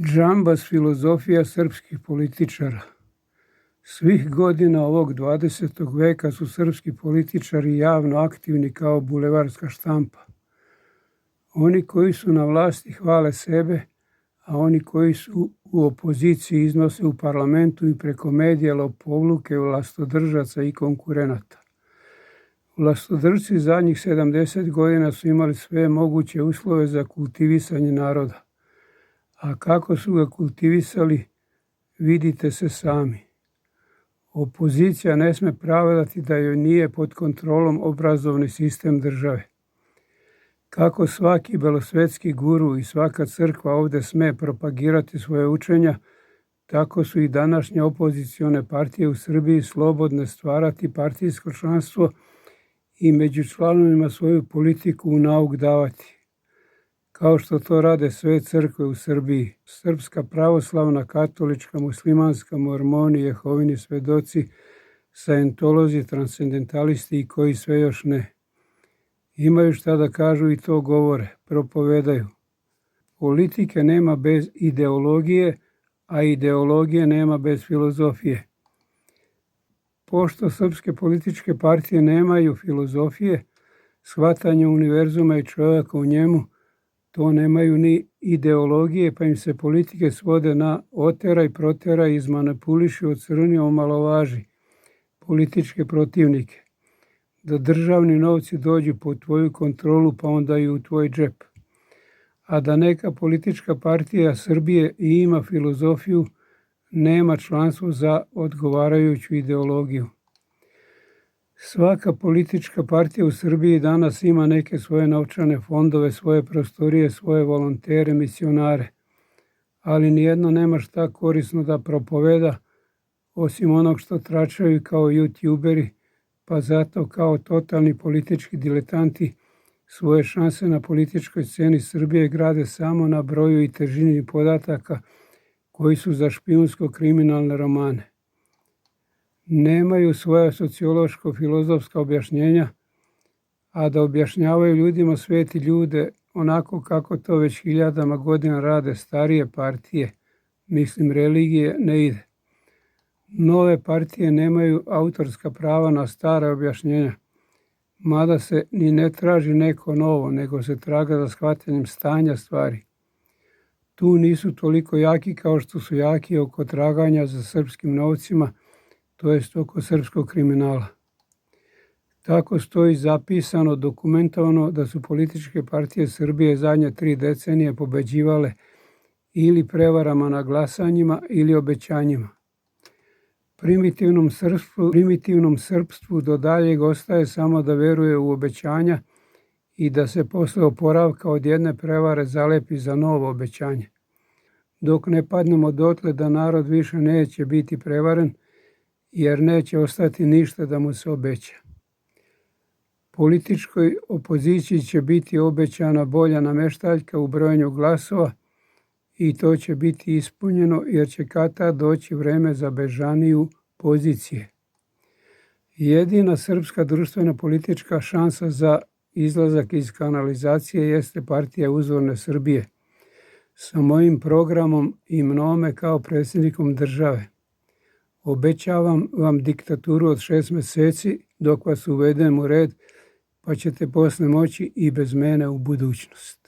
Džambas filozofija srpskih političara. Svih godina ovog 20. veka su srpski političari javno aktivni kao bulevarska štampa. Oni koji su na vlasti hvale sebe, a oni koji su u opoziciji iznose u parlamentu i preko medija lopovluke vlastodržaca i konkurenata. Vlastodržci zadnjih 70 godina su imali sve moguće uslove za kultivisanje naroda. A kako su ga kultivisali, vidite se sami. Opozicija ne sme pravdati da joj nije pod kontrolom obrazovni sistem države. Kako svaki belosvetski guru i svaka crkva ovde sme propagirati svoje učenja, tako su i današnje opozicione partije u Srbiji slobodne stvarati partijsko članstvo i među članovima svoju politiku u nauk davati. Kao što to rade sve crkve u Srbiji, srpska pravoslavna, katolička, muslimanska, mormoni, jehovini svedoci, saentolozi, transcendentalisti i koji sve još ne. Imaju šta da kažu i to govore, propovedaju. Politike nema bez ideologije, a ideologije nema bez filozofije. Pošto srpske političke partije nemaju filozofije, shvatanje univerzuma i čovjeka u njemu, to nemaju ni ideologije, pa im se politike svode na oteraj, proteraj, izmanipuliši, ocrni, omalovaži političke protivnike. Da državni novci dođu pod tvoju kontrolu, pa onda i u tvoj džep. A da neka politička partija Srbije i ima filozofiju, nema članstvo za odgovarajuću ideologiju. Svaka politička partija u Srbiji danas ima neke svoje novčane fondove, svoje prostorije, svoje volontere, misionare. Ali nijedno nema šta korisno da propoveda, osim onog što tračaju kao youtuberi, pa zato kao totalni politički diletanti svoje šanse na političkoj sceni Srbije grade samo na broju i težini podataka koji su za špijunsko-kriminalne romane. Nemaju svoja sociološko-filozofska objašnjenja, a da objašnjavaju ljudima svet i ljude onako kako to već hiljadama godina rade starije partije, mislim religije, ne ide. Nove partije nemaju autorska prava na stare objašnjenja, mada se ni ne traži neko novo, nego se traga za shvatanjem stanja stvari. Tu nisu toliko jaki kao što su jaki oko traganja za srpskim novcima, to jest oko srpskog kriminala. Tako stoji zapisano, dokumentovano da su političke partije Srbije zadnje 3 decenije pobeđivale ili prevarama na glasanjima ili obećanjima. Primitivnom srpstvu do daljeg ostaje samo da veruje u obećanja i da se posle oporavka od jedne prevare zalepi za novo obećanje. Dok ne padnemo dotle da narod više neće biti prevaren, jer neće ostati ništa da mu se obeća. Političkoj opoziciji će biti obećana bolja nameštaljka u brojanju glasova i to će biti ispunjeno jer će kad-tad doći vreme za bežaniju pozicije. Jedina srpska društvena politička šansa za izlazak iz kanalizacije jeste partija Uzorne Srbije sa mojim programom i mnome kao predsjednikom države. Obećavam vam diktaturu od 6 meseci dok vas uvedem u red, pa ćete posle moći i bez mene u budućnost.